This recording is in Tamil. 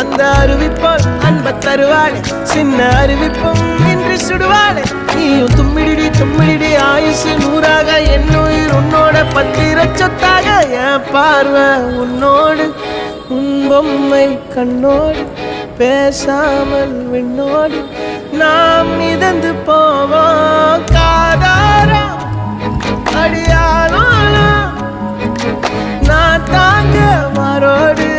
அந்த அறிவிப்போல் அன்ப தருவாளே சின்ன அறிவிப்பும் இன்று சுடுவாளே நீயும் தும்மிடி தும்மிடி ஆயுசு நூறாக என் உயிர் உன்னோட பத்திர சொத்தாக என் பார்வை உன்னோடு உன் பொம்மை கண்ணோடு பேசாமல் விண்ணோடு நாம் மிதந்து போவோம் காதாரா அடியாளோ நான் தாங்க மாறோடு